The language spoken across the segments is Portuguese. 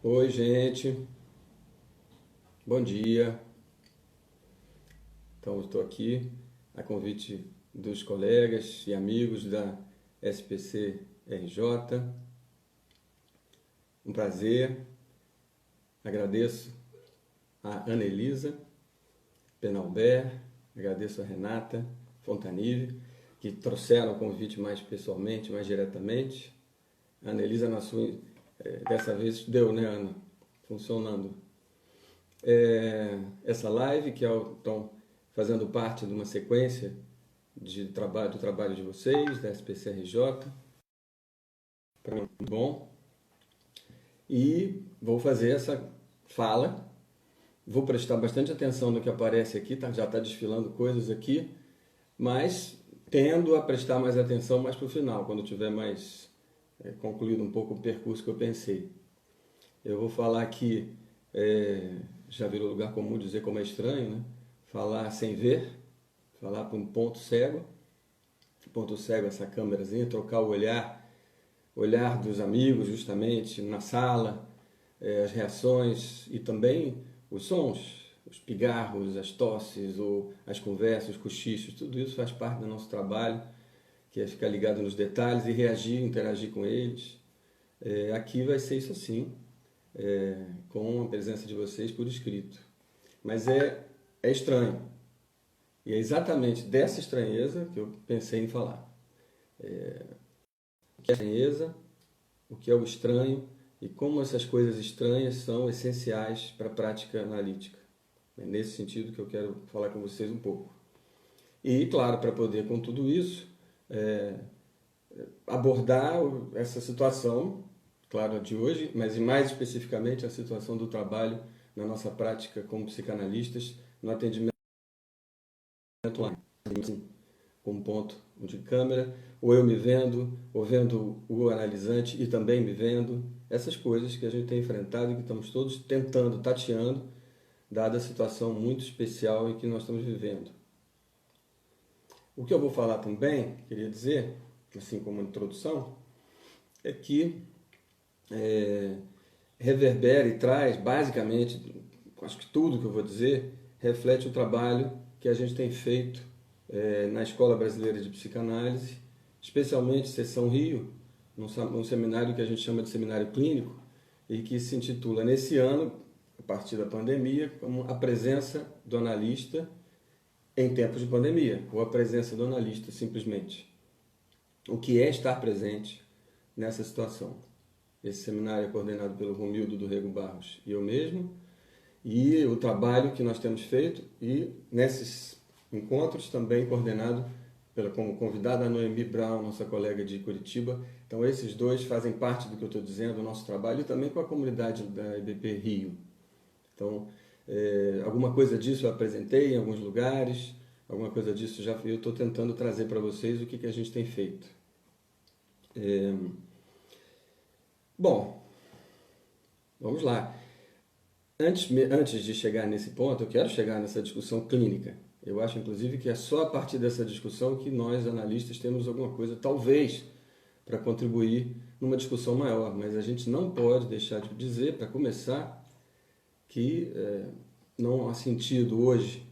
Oi, gente. Bom dia. Então, eu estou aqui a convite dos colegas e amigos da SPC RJ. Um prazer. Agradeço a Ana Elisa Penalber, agradeço a Renata Fontanive, que trouxeram o convite mais pessoalmente, mais diretamente. A Ana Elisa, dessa vez deu, né, Ana? Funcionando. Essa live, que estão fazendo parte de uma sequência do trabalho de vocês, da SPCRJ, para mim muito bom. E vou fazer essa fala, vou prestar bastante atenção no que aparece aqui, já está desfilando coisas aqui, mas tendo a prestar mais atenção mais para o final, quando tiver mais concluído um pouco o percurso que eu pensei. Eu vou falar aqui, já virou lugar comum dizer como é estranho, né? Falar sem ver, falar para um ponto cego, essa câmerazinha, trocar o olhar dos amigos justamente na sala, as reações e também os sons, os pigarros, as tosses, ou as conversas, os cochichos, tudo isso faz parte do nosso trabalho, que é ficar ligado nos detalhes e reagir, interagir com eles. Aqui vai ser isso assim, com a presença de vocês por escrito. Mas é estranho. E é exatamente dessa estranheza que eu pensei em falar. O que é a estranheza, o que é o estranho e como essas coisas estranhas são essenciais para a prática analítica. É nesse sentido que eu quero falar com vocês um pouco. E, claro, para poder, com tudo isso, abordar essa situação, claro, de hoje, mas mais especificamente a situação do trabalho na nossa prática como psicanalistas no atendimento online. Com um ponto de câmera, ou eu me vendo, ou vendo o analisante e também me vendo. Essas coisas que a gente tem enfrentado e que estamos todos tentando, tateando, dada a situação muito especial em que nós estamos vivendo. O que eu vou falar também, queria dizer, assim como introdução, é que reverbera e traz, basicamente, acho que tudo que eu vou dizer, reflete o trabalho que a gente tem feito na Escola Brasileira de Psicanálise, especialmente Seção Rio, num seminário que a gente chama de seminário clínico, e que se intitula, nesse ano, a partir da pandemia, como a presença do analista em tempos de pandemia, ou a presença do analista, simplesmente. O que é estar presente nessa situação? Esse seminário é coordenado pelo Romildo do Rego Barros e eu mesmo, e o trabalho que nós temos feito, e nesses encontros também coordenado como convidada a Noemi Brown, nossa colega de Curitiba. Então esses dois fazem parte do que eu estou dizendo, o nosso trabalho, e também com a comunidade da EBP Rio. Então, alguma coisa disso eu apresentei em alguns lugares, alguma coisa disso eu estou tentando trazer para vocês o que a gente tem feito. Bom, vamos lá. Antes de chegar nesse ponto, eu quero chegar nessa discussão clínica. Eu acho, inclusive, que é só a partir dessa discussão que nós, analistas, temos alguma coisa, talvez, para contribuir numa discussão maior. Mas a gente não pode deixar de dizer, para começar, que não há sentido hoje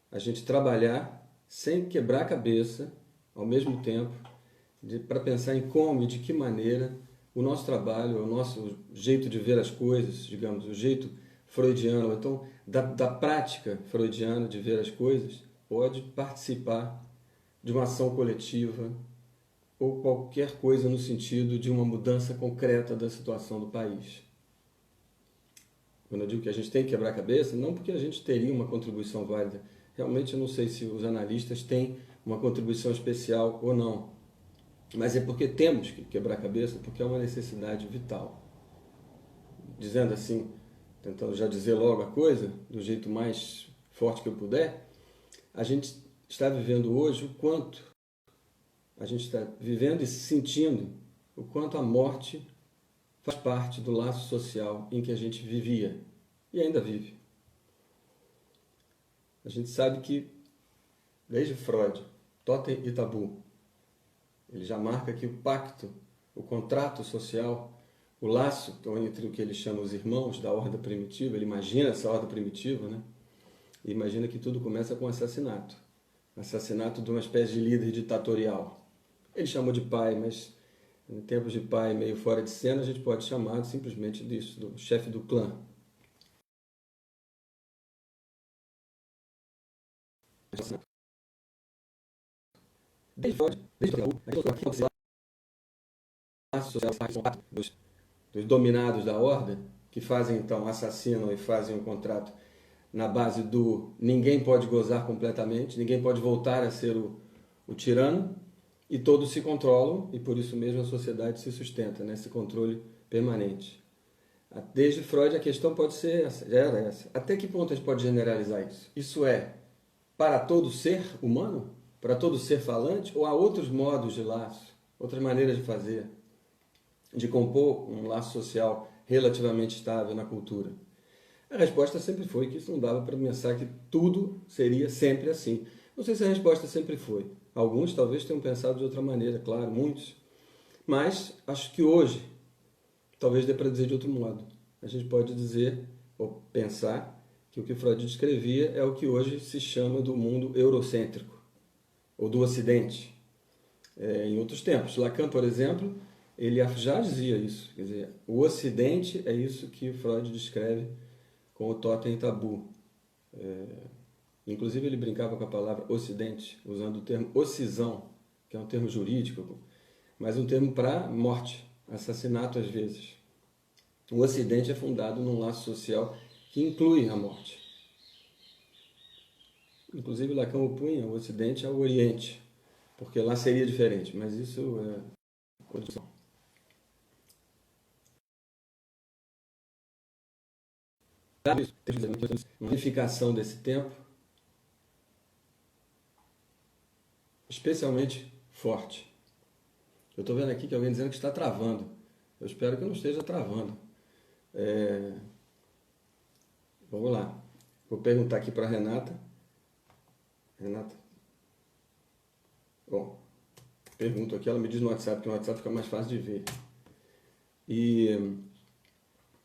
a gente trabalhar sem quebrar a cabeça, ao mesmo tempo, para pensar em como e de que maneira o nosso trabalho, o nosso jeito de ver as coisas, digamos, o jeito freudiano, então da prática freudiana de ver as coisas, pode participar de uma ação coletiva ou qualquer coisa no sentido de uma mudança concreta da situação do país. Quando eu digo que a gente tem que quebrar a cabeça, não porque a gente teria uma contribuição válida. Realmente eu não sei se os analistas têm uma contribuição especial ou não. Mas é porque temos que quebrar a cabeça, porque é uma necessidade vital. Dizendo assim, tentando já dizer logo a coisa, do jeito mais forte que eu puder, a gente está vivendo hoje o quanto, a gente está vivendo e sentindo o quanto a morte faz parte do laço social em que a gente vivia e ainda vive. A gente sabe que, desde Freud, Totem e Tabu, ele já marca que o pacto, o contrato social, o laço entre o que ele chama os irmãos da horda primitiva, ele imagina essa horda primitiva, né? E imagina que tudo começa com assassinato. Assassinato de uma espécie de líder ditatorial. Ele chamou de pai, mas em tempos de pai meio fora de cena, a gente pode chamar simplesmente disso, do chefe do clã. Desde dos dominados da horda, que fazem então, assassinam e fazem um contrato na base do ninguém pode gozar completamente, ninguém pode voltar a ser o tirano, e todos se controlam, e por isso mesmo a sociedade se sustenta, nesse controle permanente. Desde Freud a questão pode ser essa, já era essa. Até que ponto a gente pode generalizar isso? Isso é para todo ser humano? Para todo ser falante? Ou há outros modos de laço, outras maneiras de fazer, de compor um laço social relativamente estável na cultura? A resposta sempre foi que isso não dava para pensar que tudo seria sempre assim. Não sei se a resposta sempre foi. Alguns talvez tenham pensado de outra maneira, claro, muitos. Mas acho que hoje, talvez dê para dizer de outro modo. A gente pode dizer, ou pensar, que o que Freud descrevia é o que hoje se chama do mundo eurocêntrico, ou do Ocidente. Em outros tempos. Lacan, por exemplo, ele já dizia isso. Quer dizer, o Ocidente é isso que Freud descreve com o totem tabu. Inclusive ele brincava com a palavra Ocidente, usando o termo ocisão, que é um termo jurídico, mas um termo para morte, assassinato às vezes. O Ocidente é fundado num laço social que inclui a morte. Inclusive Lacan opunha o Ocidente ao Oriente, porque lá seria diferente, mas isso é outra discussão. Uma unificação desse tempo, especialmente forte. Eu estou vendo aqui que alguém dizendo que está travando. Eu espero que não esteja travando. Vamos lá. Vou perguntar aqui para a Renata. Renata? Bom, pergunto aqui, ela me diz no WhatsApp, que no WhatsApp fica mais fácil de ver.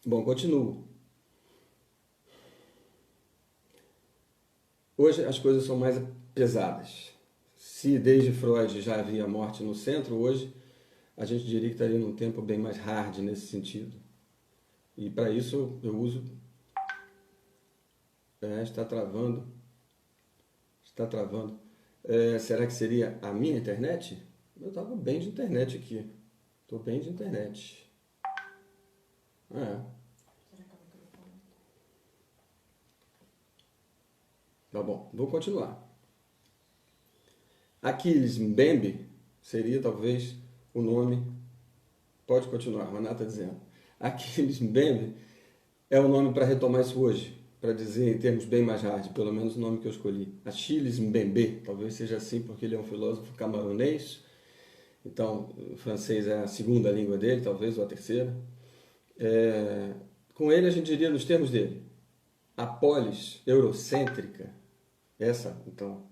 Bom, continuo. Hoje as coisas são mais pesadas. Se desde Freud já havia a morte no centro, hoje a gente diria que estaria num tempo bem mais hard nesse sentido. E para isso eu uso... está travando. Está travando. Será que seria a minha internet? Eu estava bem de internet aqui. Estou bem de internet. Tá bom, vou continuar. Aquiles Mbembe seria talvez o nome. Pode continuar, Renata dizendo. Aquiles Mbembe é o nome para retomar isso hoje, para dizer em termos bem mais hard, pelo menos o nome que eu escolhi. Achilles Mbembe, talvez seja assim porque ele é um filósofo camaronês, então o francês é a segunda língua dele, talvez, ou a terceira. Com ele a gente diria nos termos dele, a polis eurocêntrica, essa, então,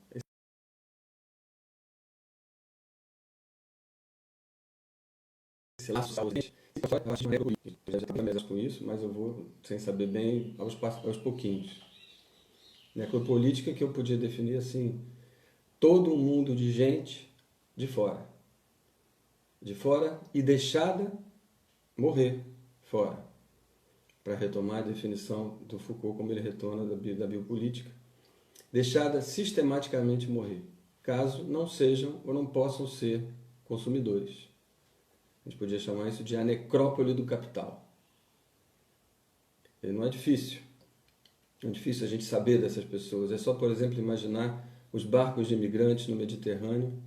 esse laço saúde, eu acho que já trabalhei com isso, mas eu vou, sem saber bem, aos pouquinhos. Necropolítica que eu podia definir assim, todo um mundo de gente de fora e deixada morrer fora, para retomar a definição do Foucault como ele retorna da biopolítica, deixada sistematicamente morrer, caso não sejam ou não possam ser consumidores. A gente podia chamar isso de a necrópole do capital. E não é difícil. Não é difícil a gente saber dessas pessoas. É só, por exemplo, imaginar os barcos de imigrantes no Mediterrâneo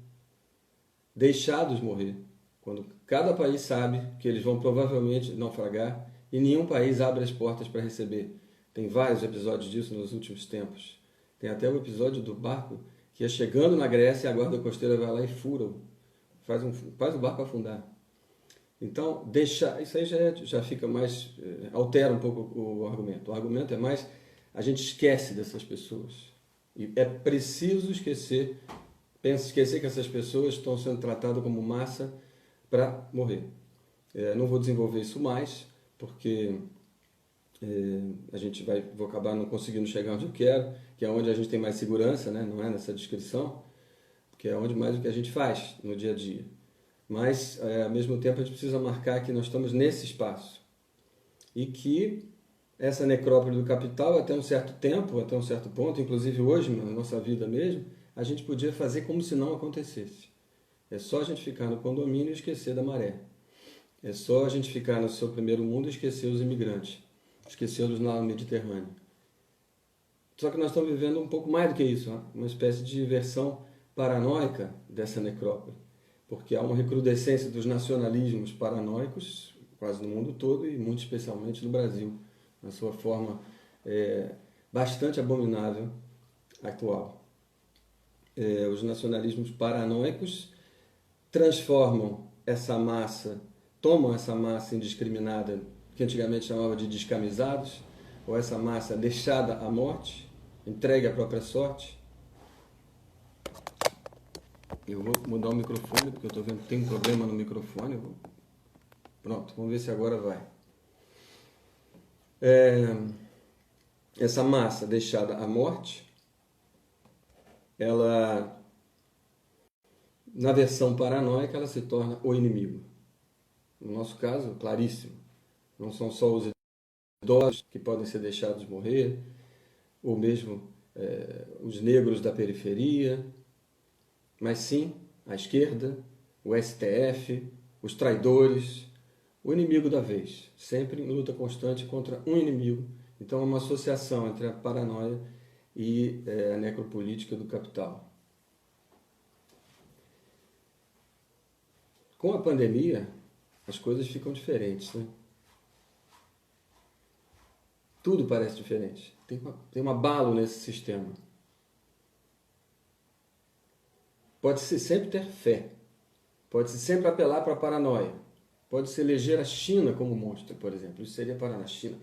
deixados morrer, quando cada país sabe que eles vão provavelmente naufragar e nenhum país abre as portas para receber. Tem vários episódios disso nos últimos tempos. Tem até o episódio do barco que ia chegando na Grécia e a guarda costeira vai lá e fura, faz o barco afundar. Então, isso aí já fica mais... altera um pouco o argumento. O argumento é mais... a gente esquece dessas pessoas. E é preciso esquecer que essas pessoas estão sendo tratadas como massa para morrer. Não vou desenvolver isso mais, porque vou acabar não conseguindo chegar onde eu quero, que é onde a gente tem mais segurança, né? Não é nessa descrição, que é onde mais o que a gente faz no dia a dia. Mas, ao mesmo tempo, a gente precisa marcar que nós estamos nesse espaço e que essa necrópole do capital, até um certo tempo, até um certo ponto, inclusive hoje, na nossa vida mesmo, a gente podia fazer como se não acontecesse. É só a gente ficar no condomínio e esquecer da maré. É só a gente ficar no seu primeiro mundo e esquecer os imigrantes, esquecê-los no Mediterrâneo. Só que nós estamos vivendo um pouco mais do que isso, uma espécie de versão paranoica dessa necrópole, porque há uma recrudescência dos nacionalismos paranoicos quase no mundo todo e muito especialmente no Brasil, na sua forma bastante abominável atual. Os nacionalismos paranoicos transformam essa massa, tomam essa massa indiscriminada, que antigamente chamava de descamisados, ou essa massa deixada à morte, entregue à própria sorte. Eu vou mudar o microfone, porque eu estou vendo que tem um problema no microfone. Pronto, vamos ver se agora vai. Essa massa deixada à morte, ela, na versão paranoica, ela se torna o inimigo. No nosso caso, claríssimo. Não são só os idosos que podem ser deixados morrer, ou mesmo os negros da periferia, mas sim a esquerda, o STF, os traidores, o inimigo da vez, sempre em luta constante contra um inimigo. Então é uma associação entre a paranoia e a necropolítica do capital. Com a pandemia, as coisas ficam diferentes, né? Tudo parece diferente. Tem um abalo nesse sistema. Pode-se sempre ter fé. Pode-se sempre apelar para a paranoia. Pode-se eleger a China como monstro, por exemplo. Isso seria parar na China.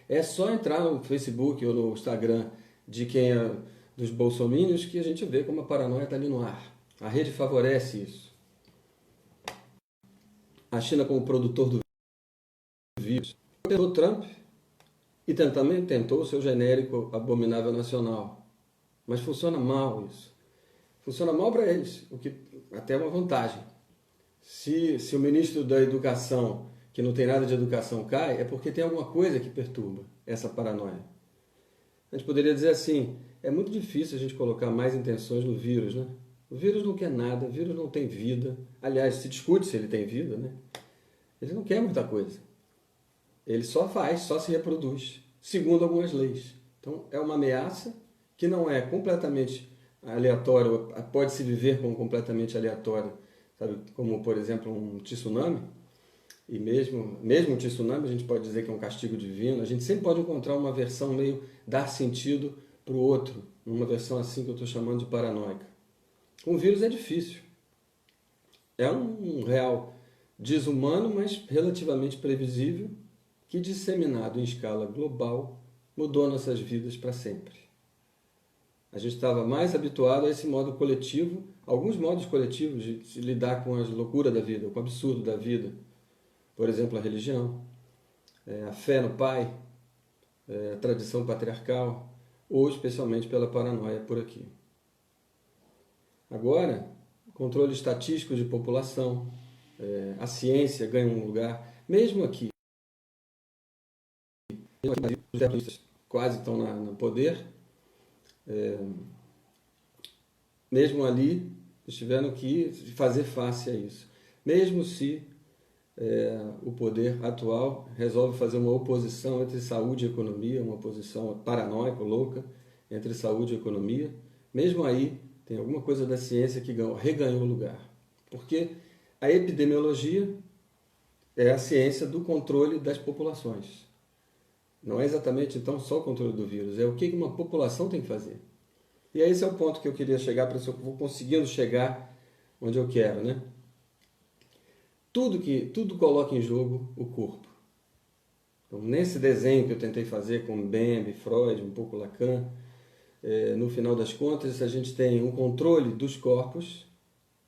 É só entrar no Facebook ou no Instagram de quem é dos bolsominions que a gente vê como a paranoia está ali no ar. A rede favorece isso. A China como produtor do vírus. O Trump e também tentou o seu genérico abominável nacional. Mas funciona mal isso. Funciona mal para eles, o que até é uma vantagem. Se o ministro da Educação, que não tem nada de educação, cai, é porque tem alguma coisa que perturba essa paranoia. A gente poderia dizer assim, é muito difícil a gente colocar mais intenções no vírus, né? O vírus não quer nada, o vírus não tem vida. Aliás, se discute se ele tem vida, né? Ele não quer muita coisa. Ele só se reproduz, segundo algumas leis. Então, é uma ameaça que não é completamente aleatória, pode se viver como completamente aleatória, sabe? Como, por exemplo, um tsunami. E mesmo um tsunami, a gente pode dizer que é um castigo divino. A gente sempre pode encontrar uma versão meio dar sentido para o outro, uma versão assim que eu estou chamando de paranoica. Com o vírus é difícil. É um real desumano, mas relativamente previsível, que disseminado em escala global mudou nossas vidas para sempre. A gente estava mais habituado a esse modo coletivo, alguns modos coletivos de se lidar com as loucuras da vida, com o absurdo da vida. Por exemplo, a religião, a fé no pai, a tradição patriarcal, ou especialmente pela paranoia por aqui. Agora, controle estatístico de população, a ciência ganha um lugar, mesmo aqui. Os terroristas quase estão no poder, mesmo ali eles tiveram que fazer face a isso. Mesmo se o poder atual resolve fazer uma oposição entre saúde e economia, uma oposição paranoica, louca, entre saúde e economia, mesmo aí tem alguma coisa da ciência que reganhou o lugar. Porque a epidemiologia é a ciência do controle das populações. Não é exatamente, então, só o controle do vírus, é o que uma população tem que fazer. E esse é o ponto que eu queria chegar, para ver se eu vou conseguindo chegar onde eu quero, né? Tudo coloca em jogo o corpo. Então, nesse desenho que eu tentei fazer com Bembe, Freud, um pouco Lacan, no final das contas, a gente tem um controle dos corpos,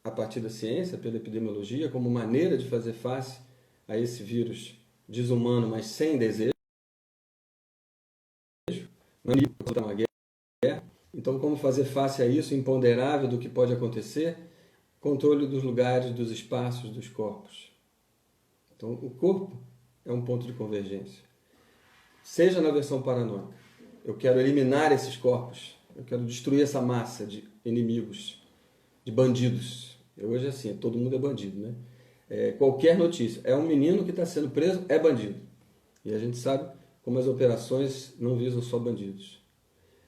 a partir da ciência, pela epidemiologia, como maneira de fazer face a esse vírus desumano, mas sem desejo, não é uma guerra. Então, como fazer face a isso, imponderável do que pode acontecer? Controle dos lugares, dos espaços, dos corpos. Então, o corpo é um ponto de convergência. Seja na versão paranoica. Eu quero eliminar esses corpos. Eu quero destruir essa massa de inimigos, de bandidos. Hoje, assim, todo mundo é bandido, né? Qualquer notícia. É um menino que está sendo preso, é bandido. E a gente sabe como as operações não visam só bandidos.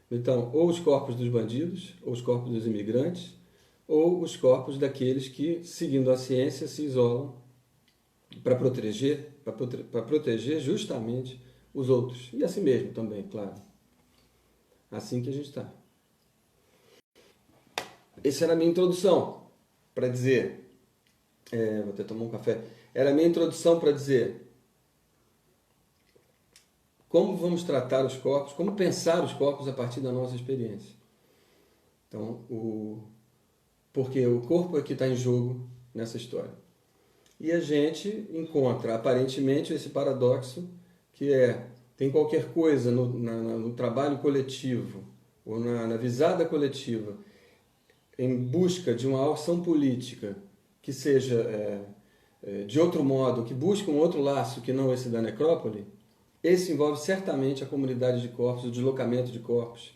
Então, ou os corpos dos bandidos, ou os corpos dos imigrantes, ou os corpos daqueles que, seguindo a ciência, se isolam para proteger justamente os outros. E a si mesmo também, claro. Assim que a gente está. Essa era a minha introdução para dizer... vou até tomar um café. Era a minha introdução para dizer como vamos tratar os corpos, como pensar os corpos a partir da nossa experiência. Então, porque o corpo é que está em jogo nessa história. E a gente encontra, aparentemente, esse paradoxo que tem qualquer coisa no trabalho coletivo, ou na visada coletiva, em busca de uma ação política que seja de outro modo, que busque um outro laço que não esse da necrópole, esse envolve certamente a comunidade de corpos, o deslocamento de corpos.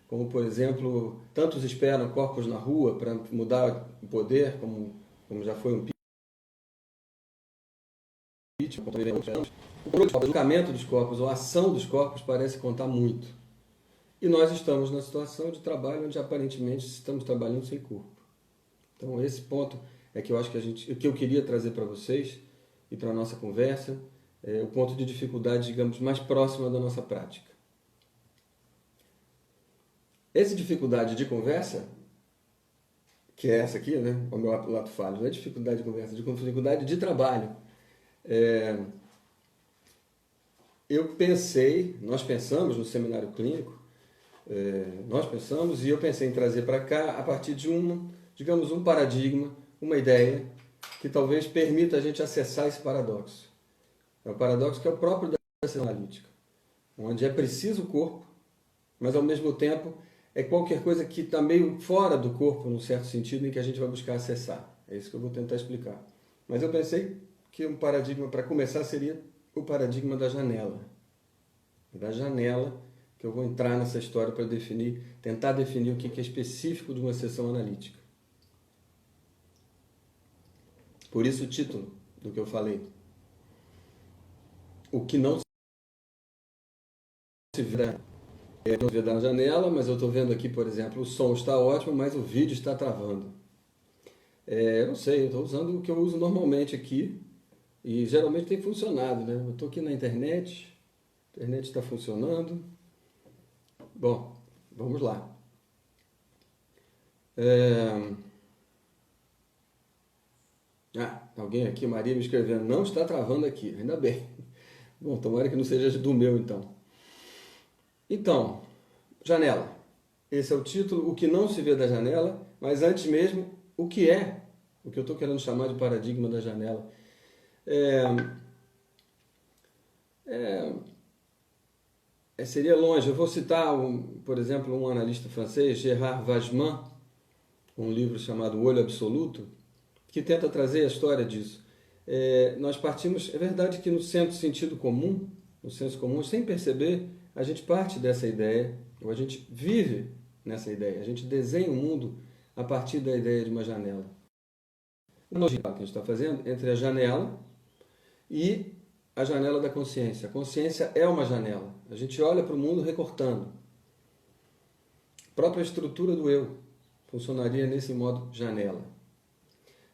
Como, por exemplo, tantos esperam corpos na rua para mudar o poder, como já foi um impeachment. O deslocamento dos corpos, ou a ação dos corpos, parece contar muito. E nós estamos na situação de trabalho onde aparentemente estamos trabalhando sem corpo. Então esse ponto é que eu acho que eu queria trazer para vocês e para a nossa conversa, o ponto de dificuldade, digamos, mais próxima da nossa prática. Essa dificuldade de conversa, que é essa aqui, né? O meu lado falho, não é dificuldade de conversa, é dificuldade de trabalho. Nós pensamos no seminário clínico, e eu pensei em trazer para cá a partir de um paradigma, uma ideia que talvez permita a gente acessar esse paradoxo. É o paradoxo que é o próprio da ciência analítica, onde é preciso o corpo, mas ao mesmo tempo é qualquer coisa que está meio fora do corpo, num certo sentido, em que a gente vai buscar acessar. É isso que eu vou tentar explicar. Mas eu pensei que um paradigma, para começar, seria o paradigma da janela. Da janela que eu vou entrar nessa história para tentar definir o que é específico de uma sessão analítica. Por isso o título do que eu falei. O que não se vê da janela, mas eu estou vendo aqui, por exemplo, o som está ótimo, mas o vídeo está travando. Eu não sei, eu estou usando o que eu uso normalmente aqui e geralmente tem funcionado, né? Eu estou aqui na internet, a internet está funcionando. Bom, vamos lá. Alguém aqui, Maria, me escrevendo, não está travando aqui, ainda bem. Bom, tomara que não seja do meu, então. Então, janela. Esse é o título, o que não se vê da janela, mas antes mesmo, o que eu estou querendo chamar de paradigma da janela. Seria longe. Eu vou citar, por exemplo, um analista francês, Gérard Wageman, um livro chamado O Olho Absoluto, que tenta trazer a história disso. Nós partimos, é verdade que no senso comum, sem perceber, a gente parte dessa ideia, ou a gente vive nessa ideia, a gente desenha o mundo a partir da ideia de uma janela. A analogia que a gente está fazendo entre a janela e a janela da consciência. A consciência é uma janela. A gente olha para o mundo recortando. A própria estrutura do eu funcionaria nesse modo janela.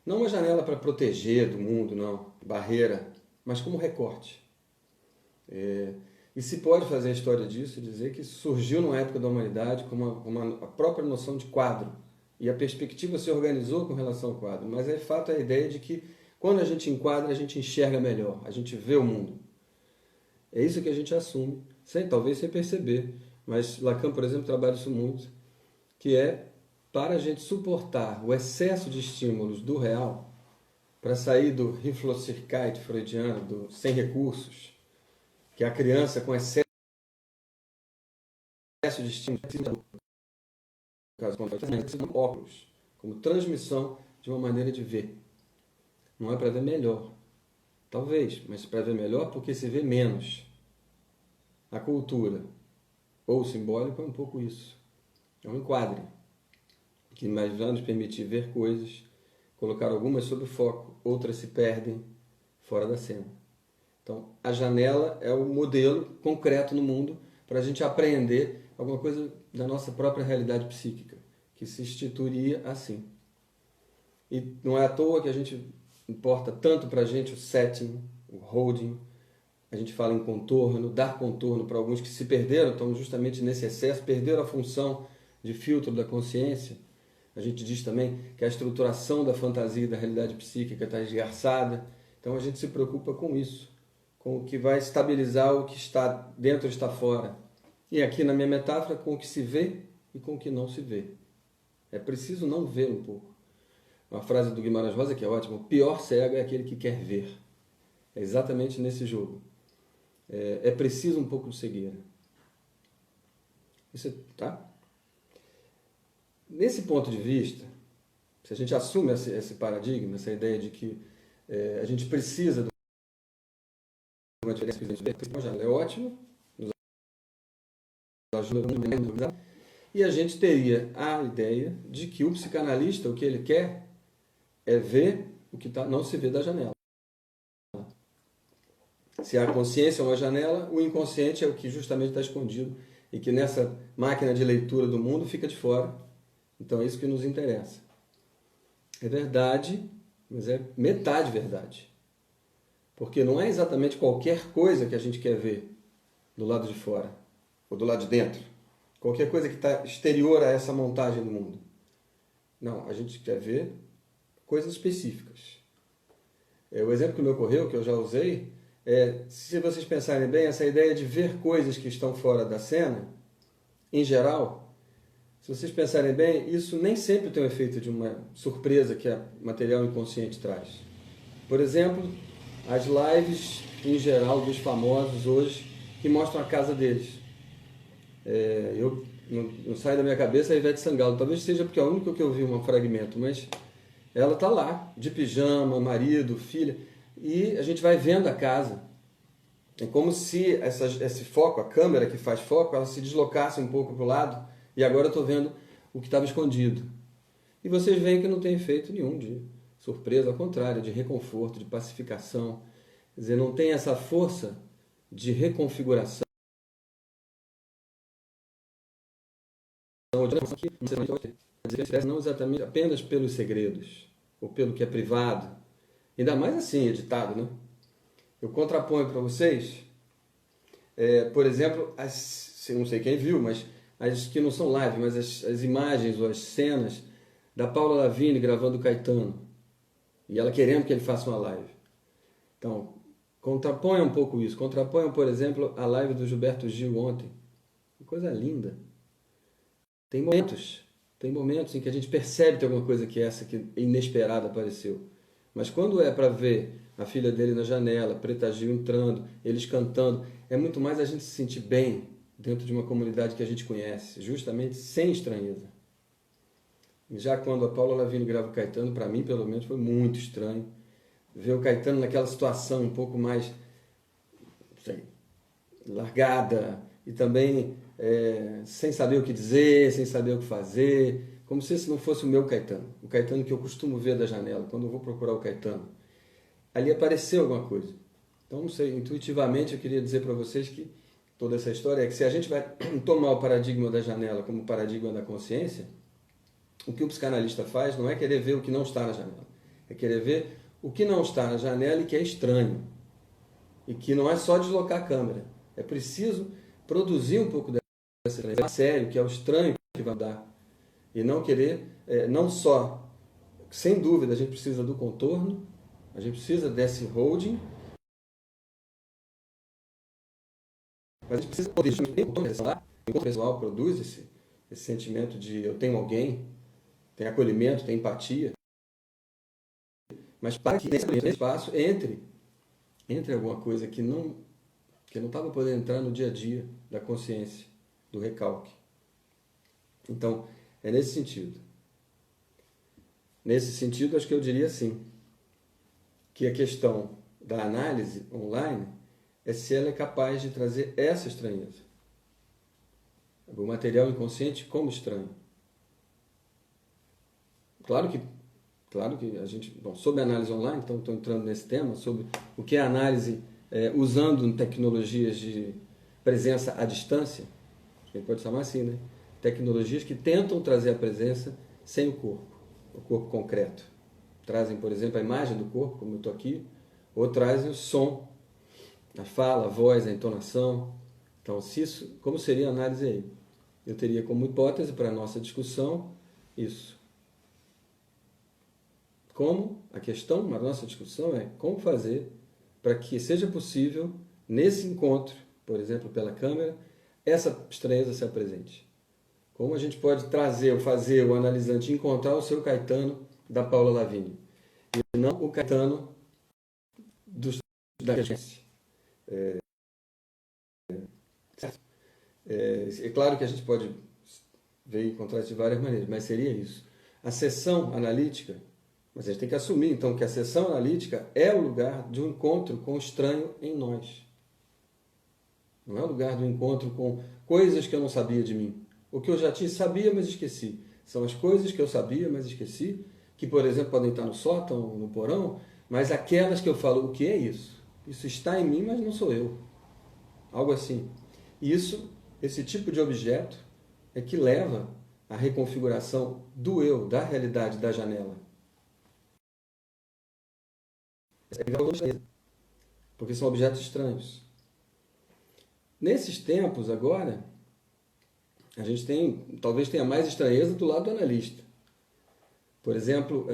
Não uma janela para proteger do mundo, não, barreira, mas como recorte. E se pode fazer a história disso, dizer que surgiu numa época da humanidade com a própria noção de quadro. E a perspectiva se organizou com relação ao quadro. Mas é fato a ideia de que quando a gente enquadra, a gente enxerga melhor, a gente vê o mundo. É isso que a gente assume, talvez sem perceber. Mas Lacan, por exemplo, trabalha isso muito, que é para a gente suportar o excesso de estímulos do real, para sair do Hilflosigkeit freudiano, do sem recursos, que é a criança com excesso de estímulo, óculos, como transmissão de uma maneira de ver. Não é para ver melhor, talvez, mas para ver melhor porque se vê menos. A cultura, ou o simbólico, é um pouco isso. É um enquadre que vai nos permitir ver coisas, colocar algumas sob foco, outras se perdem fora da cena. Então, a janela é o modelo concreto no mundo para a gente aprender alguma coisa da nossa própria realidade psíquica, que se instituiria assim. E não é à toa que a gente importa tanto para a gente o setting, o holding. A gente fala em contorno, dar contorno para alguns que se perderam, estão justamente nesse excesso, perderam a função de filtro da consciência. A gente diz também que a estruturação da fantasia e da realidade psíquica está esgarçada. Então a gente se preocupa com isso, com o que vai estabilizar o que está dentro e está fora. E aqui na minha metáfora, com o que se vê e com o que não se vê. É preciso não ver um pouco. Uma frase do Guimarães Rosa que é ótima: o pior cego é aquele que quer ver. É exatamente nesse jogo. É preciso um pouco de cegueira. Isso, tá? Nesse ponto de vista, se a gente assume esse paradigma, essa ideia de que a gente precisa de uma diferença que a gente vê, é ótimo, nos ajuda muito, e a gente teria a ideia de que o psicanalista, o que ele quer é ver o que não se vê da janela. Se a consciência é uma janela, o inconsciente é o que justamente está escondido e que nessa máquina de leitura do mundo fica de fora. Então é isso que nos interessa. É verdade, mas é metade verdade. Porque não é exatamente qualquer coisa que a gente quer ver do lado de fora ou do lado de dentro. Qualquer coisa que está exterior a essa montagem do mundo. Não, a gente quer ver coisas específicas. O exemplo que me ocorreu, que eu já usei, se vocês pensarem bem, essa ideia de ver coisas que estão fora da cena, em geral, se vocês pensarem bem, isso nem sempre tem o efeito de uma surpresa que o material inconsciente traz. Por exemplo, as lives, em geral, dos famosos hoje, que mostram a casa deles. Não sai da minha cabeça a Ivete Sangalo, talvez seja porque é a única que eu vi um fragmento, mas ela está lá, de pijama, marido, filha, e a gente vai vendo a casa. É como se esse foco, a câmera que faz foco, ela se deslocasse um pouco para o lado, e agora eu estou vendo o que estava escondido. E vocês veem que não tem efeito nenhum de surpresa, ao contrário, de reconforto, de pacificação. Quer dizer, não tem essa força de reconfiguração. Não exatamente apenas pelos segredos, ou pelo que é privado. Ainda mais assim, editado, né? Eu contraponho para vocês, por exemplo, não sei quem viu, mas as que não são live, mas as imagens ou as cenas da Paula Lavigne gravando o Caetano. E ela querendo que ele faça uma live. Então, contraponha um pouco isso. Contraponha, por exemplo, a live do Gilberto Gil ontem. Que coisa linda. Tem momentos em que a gente percebe que tem alguma coisa que essa que inesperada apareceu. Mas quando é para ver a filha dele na janela, Preta Gil entrando, eles cantando, é muito mais a gente se sentir bem dentro de uma comunidade que a gente conhece, justamente sem estranheza. E já quando a Paula Lavigne grava o Caetano, para mim, pelo menos, foi muito estranho ver o Caetano naquela situação um pouco mais, sei, largada e também sem saber o que dizer, sem saber o que fazer, como se esse não fosse o meu Caetano, o Caetano que eu costumo ver da janela, quando eu vou procurar o Caetano. Ali apareceu alguma coisa. Então, não sei, intuitivamente eu queria dizer para vocês que toda essa história é que se a gente vai tomar o paradigma da janela como paradigma da consciência, o que o psicanalista faz não é querer ver o que não está na janela, é querer ver o que não está na janela e que é estranho. E que não é só deslocar a câmera. É preciso produzir um pouco dessa estranheza, sério, que é o estranho que vai dar. E não querer, não só, sem dúvida, a gente precisa do contorno, a gente precisa desse holding, mas a gente precisa poder o pessoal produz esse sentimento de eu tenho alguém, tem acolhimento, tem empatia. Mas para que nesse espaço entre alguma coisa que não estava podendo entrar no dia a dia da consciência, do recalque. Então, é nesse sentido. Nesse sentido, acho que eu diria assim, que a questão da análise online é se ela é capaz de trazer essa estranheza. O material inconsciente como estranho. Claro que a gente, bom, sobre análise online, então estou entrando nesse tema, sobre o que é análise usando tecnologias de presença à distância, a gente pode chamar assim, né? Tecnologias que tentam trazer a presença sem o corpo concreto. Trazem, por exemplo, a imagem do corpo, como eu estou aqui, ou trazem o som, a fala, a voz, a entonação. Então, como seria a análise aí? Eu teria como hipótese para a nossa discussão isso. A questão na nossa discussão é como fazer para que seja possível, nesse encontro, por exemplo, pela câmera, essa estranheza se apresente. Como a gente pode fazer o analisante encontrar o seu Caetano da Paula Lavigne, e não o Caetano da gente. É claro que a gente pode ver e encontrar isso de várias maneiras, mas seria isso. A sessão analítica, mas a gente tem que assumir então que a sessão analítica é o lugar de um encontro com o estranho em nós. Não é o lugar do encontro com coisas que eu não sabia de mim. O que eu já sabia, mas esqueci. São as coisas que eu sabia, mas esqueci, que, por exemplo, podem estar no sótão, no porão, mas aquelas que eu falo, o que é isso? Isso está em mim, mas não sou eu. Algo assim. Esse tipo de objeto é que leva à reconfiguração do eu, da realidade, da janela. Porque são objetos estranhos. Nesses tempos, agora, a gente talvez tenha mais estranheza do lado do analista. Por exemplo,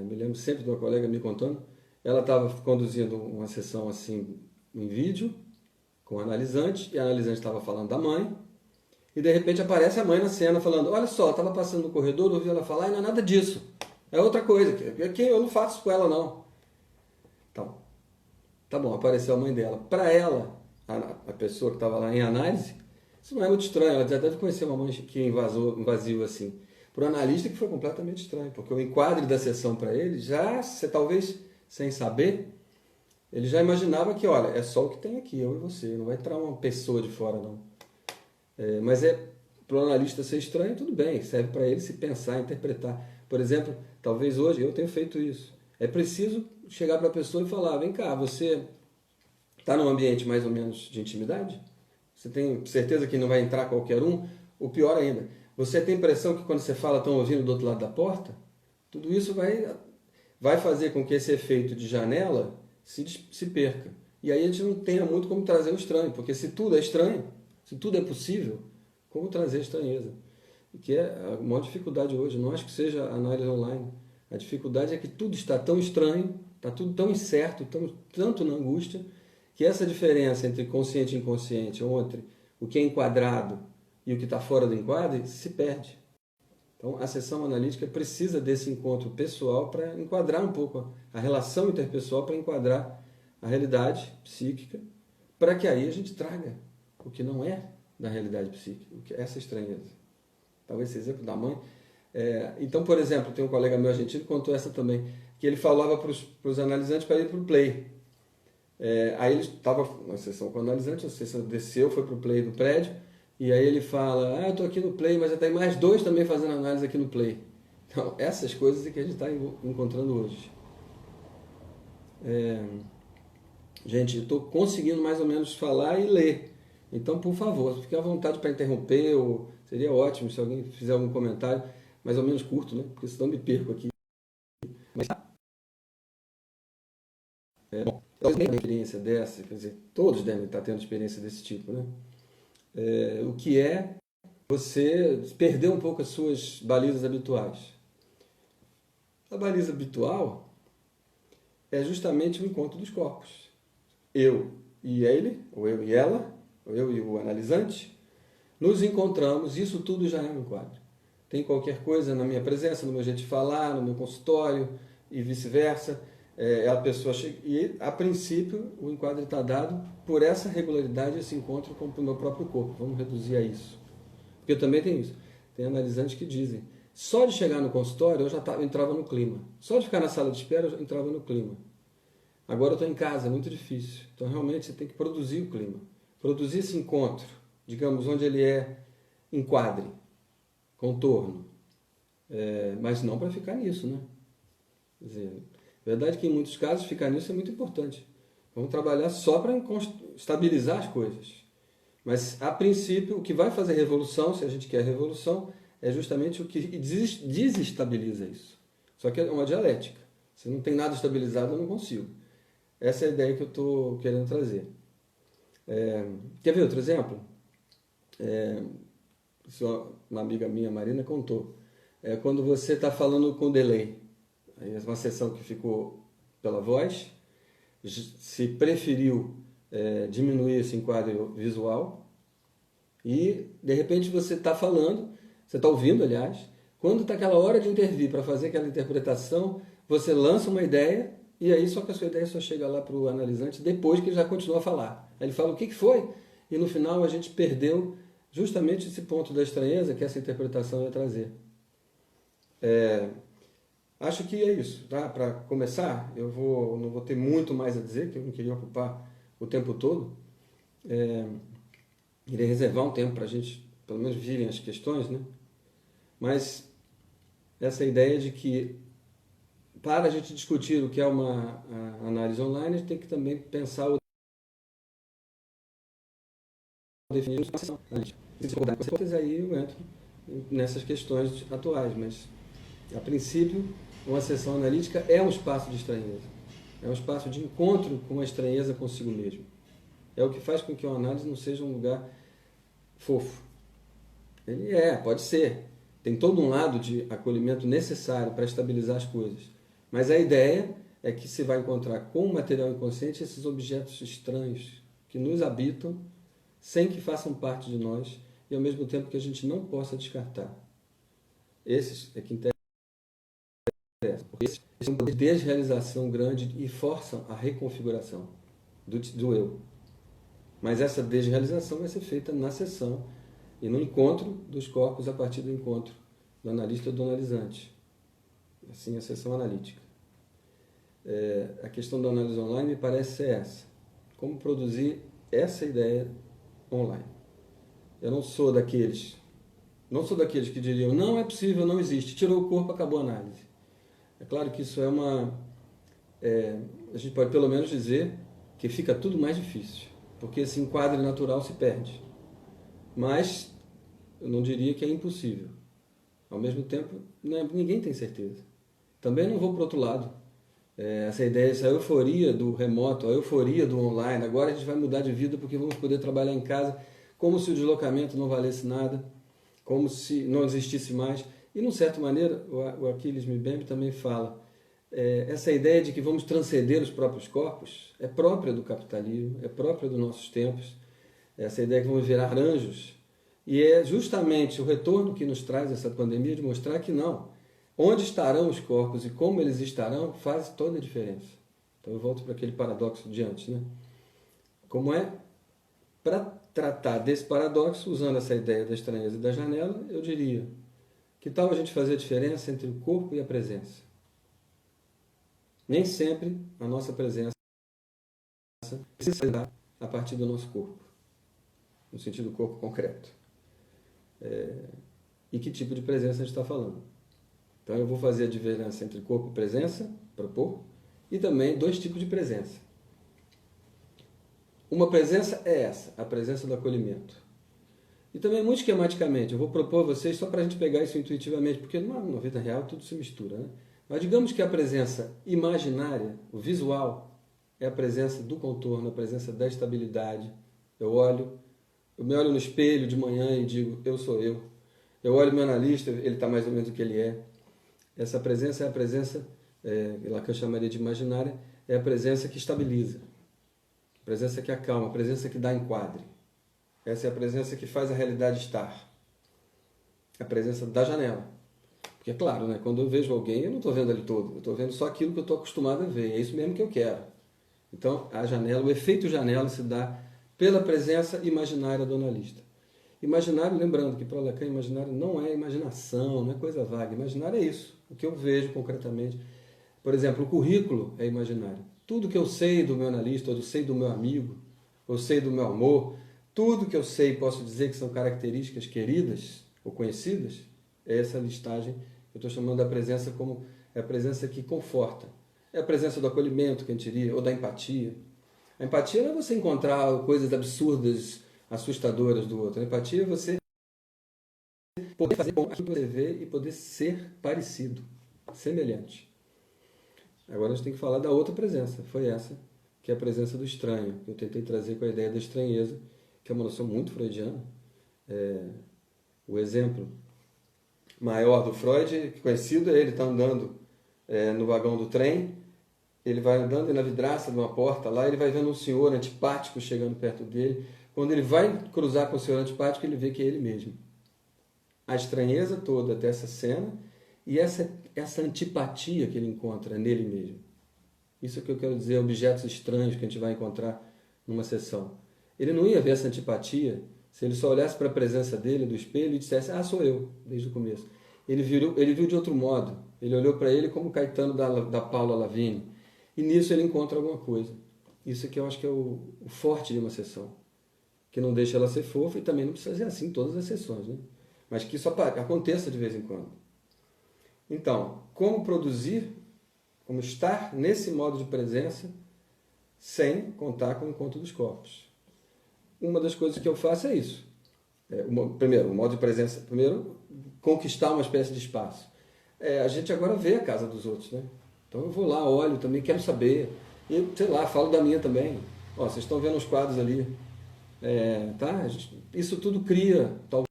me lembro sempre de uma colega me contando, ela estava conduzindo uma sessão assim em vídeo, com o analisante, e a analisante estava falando da mãe, e de repente aparece a mãe na cena falando, olha só, estava passando no corredor, ouvi ela falar, e não é nada disso. É outra coisa, que eu não faço com ela não. Então, tá bom, apareceu a mãe dela. Para ela, a pessoa que estava lá em análise, isso não é muito estranho, ela já deve conhecer uma mãe que invasiu assim. Para o analista que foi completamente estranho, porque o enquadre da sessão para ele, talvez sem saber, ele já imaginava que, olha, é só o que tem aqui, eu e você, não vai entrar uma pessoa de fora não. Mas para o analista ser estranho, tudo bem, serve para ele se pensar, interpretar. Por exemplo, talvez hoje eu tenha feito isso. É preciso chegar para a pessoa e falar, vem cá, você está num ambiente mais ou menos de intimidade? Você tem certeza que não vai entrar qualquer um? Ou pior ainda, você tem a impressão que quando você fala estão ouvindo do outro lado da porta? Tudo isso vai fazer com que esse efeito de janela se perca. E aí a gente não tenha muito como trazer o estranho, porque se tudo é estranho, se tudo é possível, como trazer estranheza? Que é a maior dificuldade hoje. Não acho que seja a análise online. A dificuldade é que tudo está tão estranho, está tudo tão incerto, tanto na angústia, que essa diferença entre consciente e inconsciente, ou entre o que é enquadrado e o que está fora do enquadre, se perde. Então, a sessão analítica precisa desse encontro pessoal para enquadrar um pouco a relação interpessoal, para enquadrar a realidade psíquica, para que aí a gente traga o que não é da realidade psíquica, o que é essa estranheza. Talvez esse exemplo da mãe. Então, por exemplo, tem um colega meu argentino que contou essa também, que ele falava para os analisantes para ir para o play. Aí ele estava na sessão com o analisante, a sessão desceu, foi para o play do prédio, e aí ele fala, eu estou aqui no play, mas já tem mais 2 também fazendo análise aqui no play. Então, essas coisas é que a gente está encontrando hoje. Gente, estou conseguindo mais ou menos falar e ler. Então, por favor, fique à vontade para interromper, ou seria ótimo se alguém fizer algum comentário, mais ou menos curto, né? Porque senão me perco aqui. Mas, bom, eu tenho uma experiência dessa, quer dizer, todos devem estar tendo experiência desse tipo, né? O que é você perder um pouco as suas balizas habituais. A baliza habitual é justamente o encontro dos corpos. Eu e ele, ou eu e ela, ou eu e o analisante, nos encontramos, isso tudo já é um enquadro. Tem qualquer coisa na minha presença, no meu jeito de falar, no meu consultório e vice-versa. a pessoa chega, e a princípio o enquadre está dado por essa regularidade, esse encontro com o meu próprio corpo. Vamos reduzir a isso. Porque também tem isso. Tem analisantes que dizem, só de chegar no consultório eu entrava no clima. Só de ficar na sala de espera eu entrava no clima. Agora eu estou em casa, é muito difícil. Então realmente você tem que produzir o clima. Produzir esse encontro, digamos, onde ele é enquadre, contorno. Mas não para ficar nisso, né? Quer dizer, verdade que em muitos casos ficar nisso é muito importante. Vamos trabalhar só para estabilizar as coisas. Mas, a princípio, o que vai fazer revolução, se a gente quer revolução, é justamente o que desestabiliza isso. Só que é uma dialética. Se não tem nada estabilizado, eu não consigo. Essa é a ideia que eu estou querendo trazer. Quer ver outro exemplo? Uma amiga minha, Marina, contou. Quando você está falando com delay, aí é uma sessão que ficou pela voz, se preferiu diminuir esse enquadre visual e, de repente, você está falando, você está ouvindo, aliás, quando está aquela hora de intervir para fazer aquela interpretação, você lança uma ideia e aí só que a sua ideia só chega lá para o analisante depois que ele já continua a falar. Aí ele fala o que foi e no final a gente perdeu justamente esse ponto da estranheza que essa interpretação ia trazer. Acho que é isso, tá? Para começar, não vou ter muito mais a dizer, que eu não queria ocupar o tempo todo. Queria reservar um tempo para a gente, pelo menos, virem as questões, né? Mas essa ideia de que, para a gente discutir o que é uma análise online, a gente tem que também pensar o definir uma sessão analítica. Aí eu entro nessas questões atuais, mas, a princípio, uma sessão analítica é um espaço de estranheza. É um espaço de encontro com a estranheza consigo mesmo. É o que faz com que uma análise não seja um lugar fofo. Ele pode ser. Tem todo um lado de acolhimento necessário para estabilizar as coisas. Mas a ideia é que se vai encontrar com o material inconsciente esses objetos estranhos que nos habitam sem que façam parte de nós e ao mesmo tempo que a gente não possa descartar. Esses é que interessam. Porque esses são de desrealização grande e forçam a reconfiguração do eu. Mas essa desrealização vai ser feita na sessão e no encontro dos corpos a partir do encontro do analista e do analisante. Assim, a sessão analítica. A questão da análise online me parece ser essa. Como produzir essa ideia online. Eu não sou daqueles que diriam, não é possível, não existe, tirou o corpo, acabou a análise. É claro que isso a gente pode pelo menos dizer que fica tudo mais difícil, porque esse enquadre natural se perde. Mas eu não diria que é impossível. Ao mesmo tempo, ninguém tem certeza. Também não vou para o outro lado. Essa ideia, essa euforia do remoto, a euforia do online, agora a gente vai mudar de vida porque vamos poder trabalhar em casa, como se o deslocamento não valesse nada, como se não existisse mais. E, de uma certa maneira, o Achilles Mbembe também fala, essa ideia de que vamos transcender os próprios corpos é própria do capitalismo, é própria dos nossos tempos, essa ideia que vamos virar anjos, e é justamente o retorno que nos traz essa pandemia de mostrar que não. Onde estarão os corpos e como eles estarão faz toda a diferença. Então eu volto para aquele paradoxo de antes, né? Como para tratar desse paradoxo, usando essa ideia da estranheza e da janela, eu diria, que tal a gente fazer a diferença entre o corpo e a presença? Nem sempre a nossa presença precisa ser a partir do nosso corpo, no sentido do corpo concreto. E que tipo de presença a gente está falando? Então eu vou fazer a diferença entre corpo e presença, propor, e também dois tipos de presença. Uma presença é essa, a presença do acolhimento. E também muito esquematicamente, eu vou propor a vocês só para a gente pegar isso intuitivamente, porque na vida real tudo se mistura, né? Mas digamos que a presença imaginária, o visual, é a presença do contorno, a presença da estabilidade. Eu me olho no espelho de manhã e digo, eu sou eu. Eu olho meu analista, ele está mais ou menos o que ele é. Essa presença é a presença, que eu chamaria de imaginária, é a presença que estabiliza, a presença que acalma, a presença que dá enquadre. Essa é a presença que faz a realidade estar. A presença da janela. Porque, é claro, né, quando eu vejo alguém, eu não estou vendo ali todo, eu estou vendo só aquilo que eu estou acostumado a ver, é isso mesmo que eu quero. Então, a janela, o efeito janela se dá pela presença imaginária do analista. Imaginário, lembrando que para Lacan, imaginário não é imaginação, não é coisa vaga. Imaginário é isso, o que eu vejo concretamente. Por exemplo, o currículo é imaginário. Tudo que eu sei do meu analista, ou eu sei do meu amigo, ou sei do meu amor, tudo que eu sei posso dizer que são características queridas ou conhecidas, é essa listagem que eu estou chamando da presença como é a presença que conforta. É a presença do acolhimento, que a gente diria, ou da empatia. A empatia não é você encontrar coisas absurdas, assustadoras do outro. A empatia é você poder fazer com aquilo que você vê e poder ser parecido, semelhante. Agora a gente tem que falar da outra presença. Foi essa, que é a presença do estranho. Eu tentei trazer com a ideia da estranheza, que é uma noção muito freudiana. O exemplo maior do Freud, conhecido, é ele está andando no vagão do trem, ele vai andando na vidraça de uma porta lá, ele vai vendo um senhor antipático chegando perto dele. Quando ele vai cruzar com o senhor antipático, ele vê que é ele mesmo. A estranheza toda dessa cena e essa antipatia que ele encontra nele mesmo. Isso é o que eu quero dizer, objetos estranhos que a gente vai encontrar numa sessão. Ele não ia ver essa antipatia se ele só olhasse para a presença dele, do espelho, e dissesse, ah, sou eu, desde o começo. Ele viu de outro modo. Ele olhou para ele como Caetano da Paula Lavigne. E nisso ele encontra alguma coisa. Isso é que eu acho que é o forte de uma sessão. Que não deixa ela ser fofa e também não precisa ser assim em todas as sessões, né? Mas que isso aconteça de vez em quando. Então, como produzir, como estar nesse modo de presença sem contar com o encontro dos corpos? Uma das coisas que eu faço é isso. Primeiro, o modo de presença. Primeiro, conquistar uma espécie de espaço. A gente agora vê a casa dos outros, né? Então eu vou lá, olho também, quero saber. E, sei lá, falo da minha também. Ó, vocês estão vendo os quadros ali. Tá? Isso tudo cria, talvez,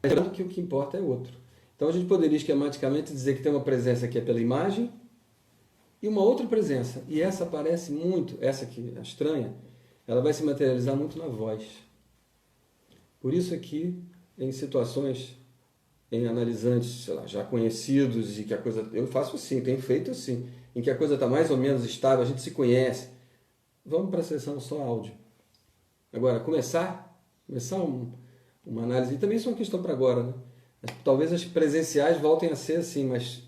lembrando que o que importa é outro. Então a gente poderia esquematicamente dizer que tem uma presença que é pela imagem e uma outra presença. E essa aparece muito, essa aqui, a estranha, ela vai se materializar muito na voz. Por isso aqui, em situações, em analisantes, sei lá, já conhecidos e que a coisa... Eu faço assim, tenho feito assim, em que a coisa está mais ou menos estável, a gente se conhece. Vamos para a sessão só áudio. Agora, começar uma análise, e também isso é uma questão para agora, né? Talvez as presenciais voltem a ser assim, mas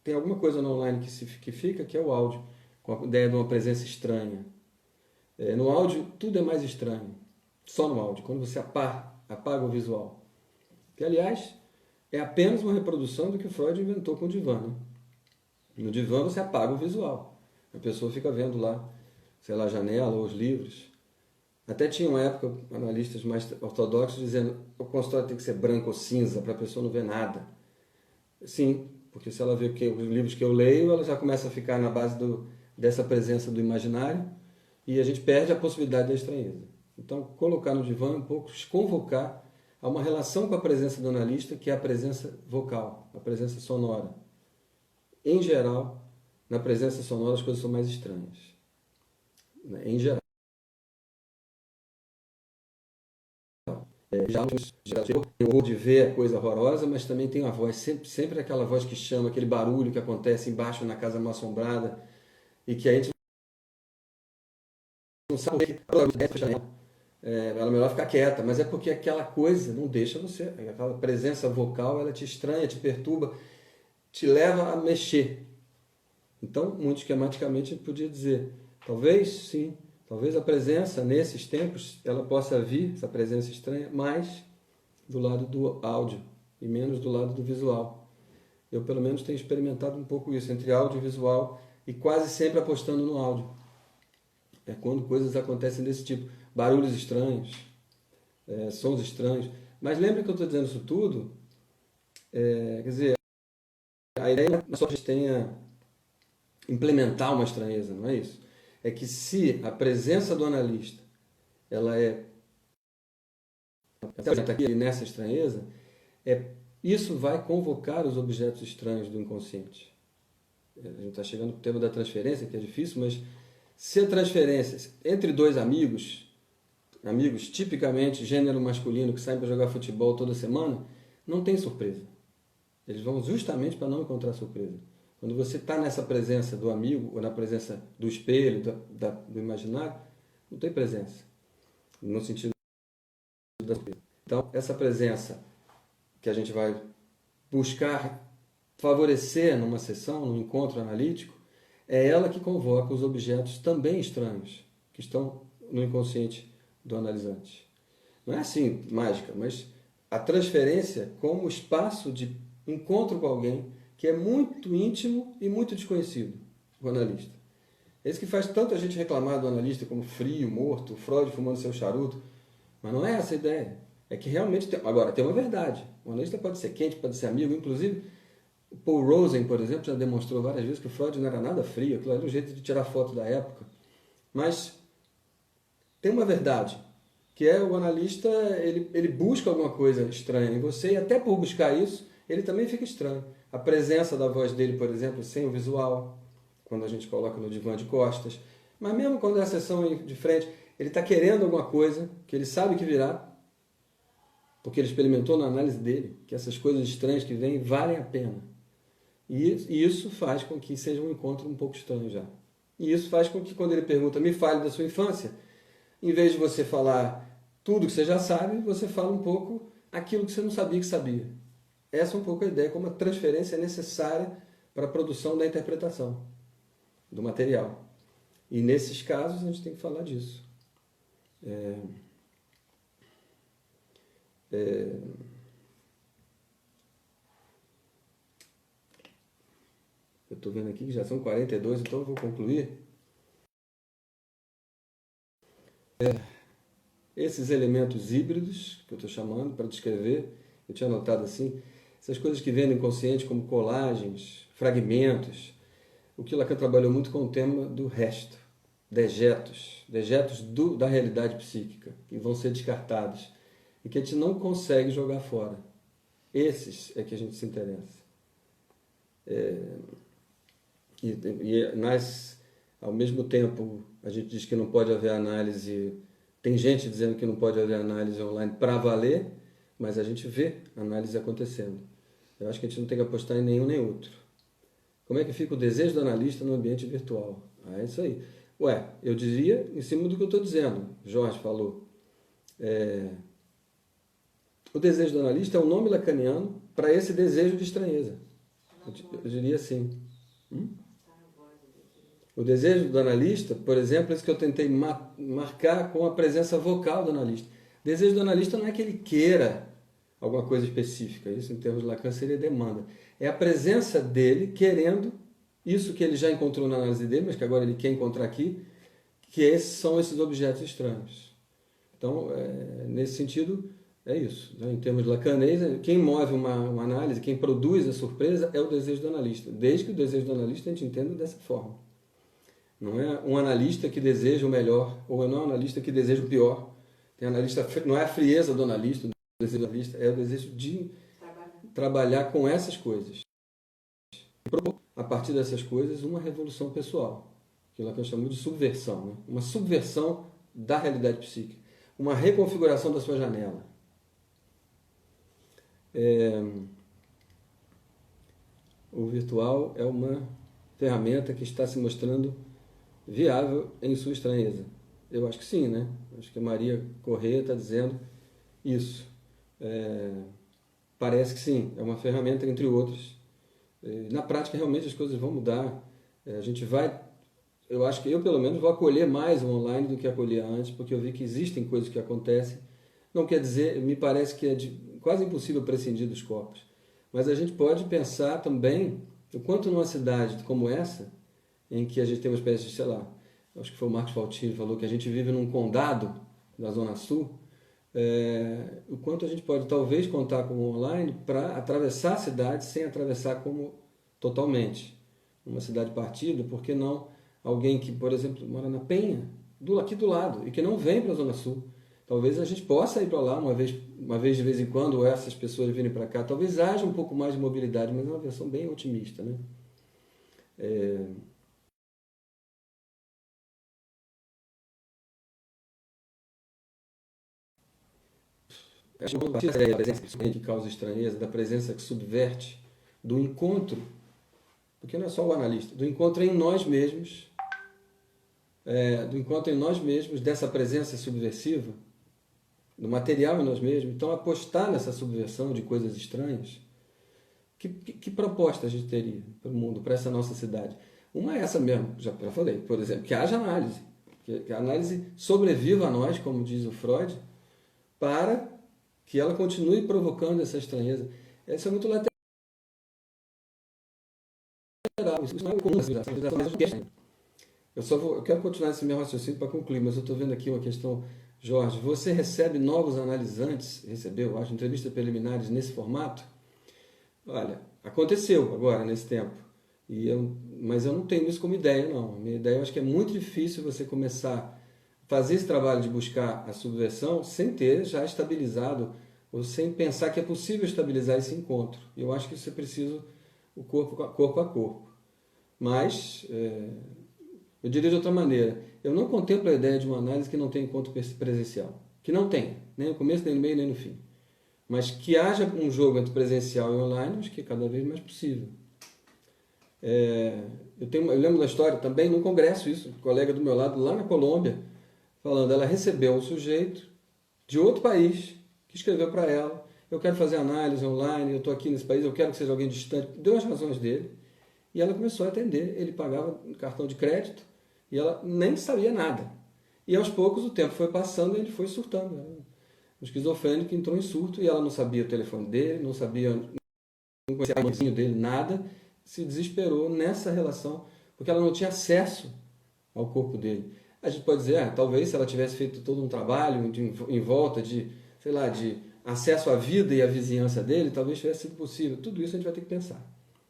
tem alguma coisa no online que fica, que é o áudio, com a ideia de uma presença estranha. No áudio, tudo é mais estranho. Só no áudio, quando você apaga o visual. Que, aliás, é apenas uma reprodução do que Freud inventou com o divã, né? No divã você apaga o visual. A pessoa fica vendo lá, sei lá, a janela ou os livros. Até tinha uma época, analistas mais ortodoxos dizendo que o consultório tem que ser branco ou cinza, para a pessoa não ver nada. Sim, porque se ela vê os livros que eu leio, ela já começa a ficar na base dessa presença do imaginário e a gente perde a possibilidade da estranheza. Então, colocar no divã é um pouco convocar a uma relação com a presença do analista, que é a presença vocal, a presença sonora. Em geral, na presença sonora as coisas são mais estranhas. Em geral. Já tem horror de ver a coisa horrorosa, mas também tem a voz, sempre aquela voz que chama, aquele barulho que acontece embaixo na casa mal assombrada e que a gente não sabe por que ela é melhor ficar quieta, mas é porque aquela coisa não deixa você, aquela presença vocal, ela te estranha, te perturba, te leva a mexer. Então, muito esquematicamente, a gente podia dizer, talvez sim, talvez a presença nesses tempos, ela possa vir, essa presença estranha, mais do lado do áudio e menos do lado do visual. Eu, pelo menos, tenho experimentado um pouco isso, entre áudio e visual, e quase sempre apostando no áudio. É quando coisas acontecem desse tipo, barulhos estranhos, sons estranhos. Mas lembre que eu estou dizendo isso tudo, quer dizer, a ideia não é só que a gente tenha implementar uma estranheza, não é isso? É que se a presença do analista ela aqui nessa estranheza, isso vai convocar os objetos estranhos do inconsciente. A gente está chegando no tema da transferência, que é difícil, mas se a transferência entre dois amigos, amigos tipicamente gênero masculino que saem para jogar futebol toda semana, não tem surpresa. Eles vão justamente para não encontrar surpresa. Quando você está nessa presença do amigo, ou na presença do espelho, do imaginário, não tem presença, no sentido da surpresa. Então, essa presença que a gente vai buscar favorecer numa sessão, num encontro analítico, é ela que convoca os objetos também estranhos, que estão no inconsciente do analisante. Não é assim mágica, mas a transferência como espaço de encontro com alguém que é muito íntimo e muito desconhecido, o analista. Esse que faz tanta gente reclamar do analista como frio, morto, Freud fumando seu charuto, mas não é essa a ideia. É que realmente tem... Agora, tem uma verdade. O analista pode ser quente, pode ser amigo, inclusive o Paul Rosen, por exemplo, já demonstrou várias vezes que o Freud não era nada frio, aquilo era um jeito de tirar foto da época. Mas tem uma verdade, que é o analista, ele busca alguma coisa estranha em você, e até por buscar isso, ele também fica estranho. A presença da voz dele, por exemplo, sem o visual, quando a gente coloca no divã de costas. Mas mesmo quando é a sessão de frente, ele está querendo alguma coisa que ele sabe que virá, porque ele experimentou na análise dele, que essas coisas estranhas que vêm valem a pena. E isso faz com que seja um encontro um pouco estranho já. E isso faz com que, quando ele pergunta, me fale da sua infância, em vez de você falar tudo que você já sabe, você fala um pouco aquilo que você não sabia que sabia. Essa é um pouco a ideia, como a transferência é necessária para a produção da interpretação do material. E nesses casos a gente tem que falar disso. Eu estou vendo aqui que já são 42, então eu vou concluir. Esses elementos híbridos, que eu estou chamando para descrever, eu tinha anotado assim, essas coisas que vêm no inconsciente como colagens, fragmentos. O que Lacan trabalhou muito com o tema do resto, dejetos da realidade psíquica, que vão ser descartados e que a gente não consegue jogar fora. Esses é que a gente se interessa. Ao mesmo tempo, a gente diz que não pode haver análise. Tem gente dizendo que não pode haver análise online para valer, mas a gente vê a análise acontecendo. Eu acho que a gente não tem que apostar em nenhum nem outro. Como é que fica o desejo do analista no ambiente virtual? É isso aí. Ué, eu diria em cima do que eu estou dizendo. Jorge falou. O desejo do analista é um nome lacaniano para esse desejo de estranheza. Eu diria assim. O desejo do analista, por exemplo, é isso que eu tentei marcar com a presença vocal do analista. O desejo do analista não é que ele queira alguma coisa específica, isso em termos de Lacan seria demanda. É a presença dele querendo isso que ele já encontrou na análise dele, mas que agora ele quer encontrar aqui, que são esses objetos estranhos. Então, nesse sentido, é isso. Em termos de lacanês, quem move uma análise, quem produz a surpresa é o desejo do analista, desde que o desejo do analista a gente entenda dessa forma. Não é um analista que deseja o melhor, ou não é um analista que deseja o pior. Tem analista, não é a frieza do analista, o desejo do analista, é o desejo de trabalhar com essas coisas. E propor, a partir dessas coisas, uma revolução pessoal, que Lacan chamou de subversão. Né? Uma subversão da realidade psíquica. Uma reconfiguração da sua janela. O virtual é uma ferramenta que está se mostrando viável em sua estranheza. Eu acho que sim, né? Acho que a Maria Corrêa está dizendo isso. Parece que sim, é uma ferramenta entre outras. Na prática, realmente, as coisas vão mudar. A gente vai... Eu acho que eu, pelo menos, vou acolher mais o online do que acolhia antes, porque eu vi que existem coisas que acontecem. Não quer dizer, me parece que é quase impossível prescindir dos corpos. Mas a gente pode pensar também o quanto numa cidade como essa, em que a gente tem uma espécie de, sei lá, acho que foi o Marcos Faltini que falou que a gente vive num condado da Zona Sul, o quanto a gente pode talvez contar com o online para atravessar a cidade sem atravessar como totalmente. Uma cidade partida, por que não alguém que, por exemplo, mora na Penha, aqui do lado, e que não vem para a Zona Sul. Talvez a gente possa ir para lá uma vez de vez em quando, ou essas pessoas virem para cá. Talvez haja um pouco mais de mobilidade, mas é uma versão bem otimista, né? Acho que a partir da presença que causa estranheza, da presença que subverte, do encontro, porque não é só o analista, do encontro em nós mesmos, dessa presença subversiva, do material em nós mesmos. Então, apostar nessa subversão de coisas estranhas, que proposta a gente teria para o mundo, para essa nossa cidade? Uma é essa mesmo, já falei, por exemplo, que haja análise, que a análise sobreviva a nós, como diz o Freud, para que ela continue provocando essa estranheza. Isso é muito lateral, isso não é comum. Eu quero continuar esse meu raciocínio para concluir, mas eu estou vendo aqui uma questão. Jorge, você recebe novos analisantes, recebeu, acho, entrevistas preliminares nesse formato? Olha, aconteceu agora, nesse tempo, mas eu não tenho isso como ideia, não. A minha ideia, eu acho que é muito difícil você começar a fazer esse trabalho de buscar a subversão sem ter já estabilizado, ou sem pensar que é possível estabilizar esse encontro. Eu acho que isso é preciso o corpo a corpo. Mas, eu diria de outra maneira, eu não contemplo a ideia de uma análise que não tem encontro presencial. Que não tem, nem no começo, nem no meio, nem no fim. Mas que haja um jogo entre presencial e online, acho que é cada vez mais possível. Eu lembro da história também, num congresso, isso, um colega do meu lado, lá na Colômbia, falando, ela recebeu um sujeito de outro país, que escreveu para ela, eu quero fazer análise online, eu estou aqui nesse país, eu quero que seja alguém distante, deu as razões dele, e ela começou a atender, ele pagava um cartão de crédito, e ela nem sabia nada. E aos poucos o tempo foi passando e ele foi surtando. Um esquizofrênico entrou em surto e ela não sabia o telefone dele, não conhecia o vizinho dele, nada, se desesperou nessa relação, porque ela não tinha acesso ao corpo dele. A gente pode dizer, talvez se ela tivesse feito todo um trabalho em volta de, sei lá, de acesso à vida e à vizinhança dele, talvez tivesse sido possível. Tudo isso a gente vai ter que pensar.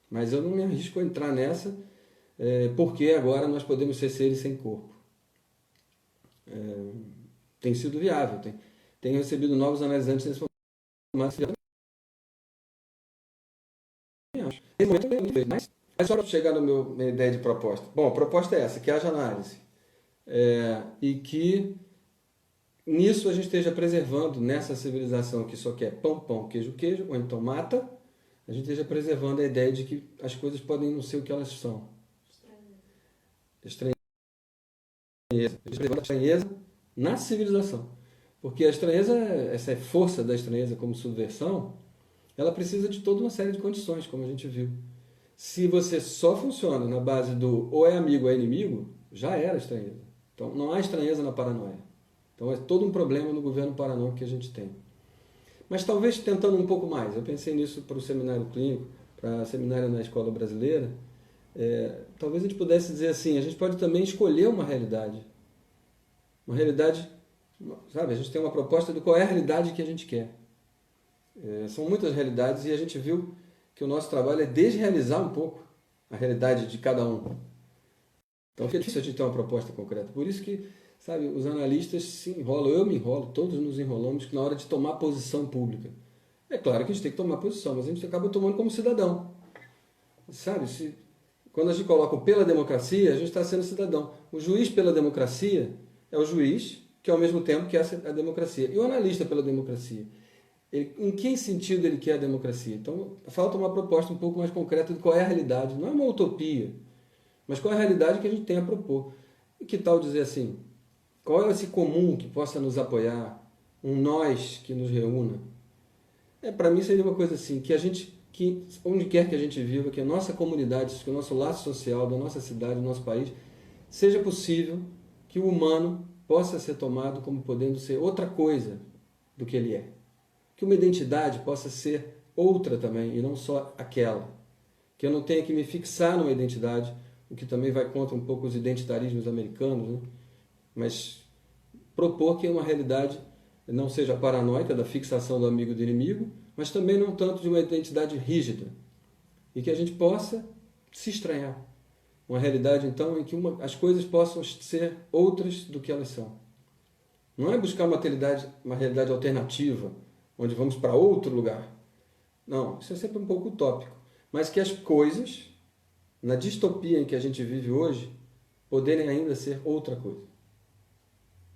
Mas eu não me arrisco a entrar nessa, porque agora nós podemos ser seres sem corpo. Tem sido viável, tem recebido novos analisantes nesse momento. Mas só para chegar na minha ideia de proposta. Bom, a proposta é essa, que haja análise. E que nisso a gente esteja preservando, nessa civilização que só quer pão, pão, queijo, queijo, ou então mata, a gente esteja preservando a ideia de que as coisas podem não ser o que elas são. Estranheza. Estranheza na civilização. Porque a estranheza, essa força da estranheza como subversão, ela precisa de toda uma série de condições, como a gente viu. Se você só funciona na base do ou é amigo ou é inimigo, já era estranheza. Então não há estranheza na paranoia. Então é todo um problema no governo paranoico que a gente tem. Mas talvez tentando um pouco mais, eu pensei nisso para o seminário clínico, para seminário na escola brasileira, talvez a gente pudesse dizer assim, a gente pode também escolher uma realidade. Uma realidade, sabe, a gente tem uma proposta de qual é a realidade que a gente quer. São muitas realidades e a gente viu que o nosso trabalho é desrealizar um pouco a realidade de cada um. Então é difícil a gente ter uma proposta concreta. Por isso que, sabe, os analistas se enrolam, eu me enrolo, todos nos enrolamos na hora de tomar posição pública. É claro que a gente tem que tomar posição, mas a gente acaba tomando como cidadão. Sabe, quando a gente coloca o pela democracia, a gente está sendo cidadão. O juiz pela democracia é o juiz que ao mesmo tempo quer a democracia. E o analista pela democracia. Em que sentido ele quer a democracia? Então, falta uma proposta um pouco mais concreta de qual é a realidade. Não é uma utopia, mas qual é a realidade que a gente tem a propor. E que tal dizer assim, qual é esse comum que possa nos apoiar? Um nós que nos reúna? Para mim seria uma coisa assim, que onde quer que a gente viva, que a nossa comunidade, que o nosso laço social da nossa cidade, do nosso país, seja possível que o humano possa ser tomado como podendo ser outra coisa do que ele é. Que uma identidade possa ser outra também, e não só aquela. Que eu não tenha que me fixar numa identidade, o que também vai contra um pouco os identitarismos americanos, né? Mas propor que uma realidade não seja paranoica da fixação do amigo e do inimigo, mas também não tanto de uma identidade rígida. E que a gente possa se estranhar. Uma realidade, então, em que as coisas possam ser outras do que elas são. Não é buscar uma realidade alternativa, onde vamos para outro lugar. Não, isso é sempre um pouco utópico. Mas que as coisas, na distopia em que a gente vive hoje, poderem ainda ser outra coisa.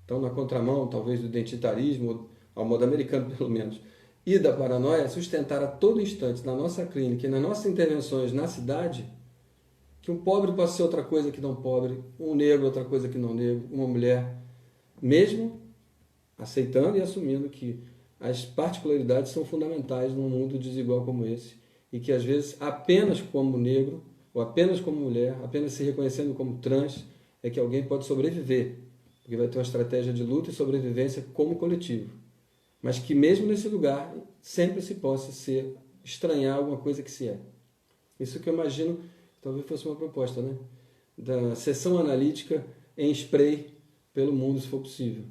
Então, na contramão, talvez, do identitarismo ao modo americano pelo menos, e da paranoia, sustentar a todo instante na nossa clínica e nas nossas intervenções na cidade, que um pobre pode ser outra coisa que não pobre, um negro outra coisa que não negro, uma mulher, mesmo aceitando e assumindo que as particularidades são fundamentais num mundo desigual como esse, e que às vezes apenas como negro, ou apenas como mulher, apenas se reconhecendo como trans, é que alguém pode sobreviver, porque vai ter uma estratégia de luta e sobrevivência como coletivo. Mas que mesmo nesse lugar sempre se possa estranhar alguma coisa que se é. Isso que eu imagino, talvez fosse uma proposta, né? Da sessão analítica em spray pelo mundo, se for possível.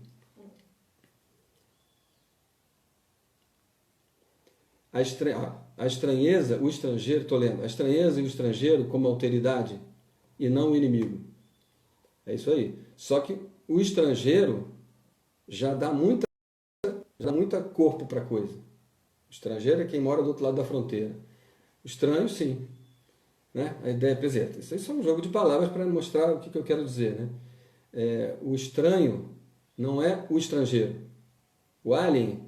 A estranheza, o estrangeiro, estou lendo, a estranheza e o estrangeiro como alteridade e não o inimigo. É isso aí. Só que o estrangeiro já dá muita corpo para a coisa. O estrangeiro é quem mora do outro lado da fronteira. O estranho, sim. Né? A ideia é, isso aí é só um jogo de palavras para mostrar o que eu quero dizer. Né? O estranho não é o estrangeiro. O alien,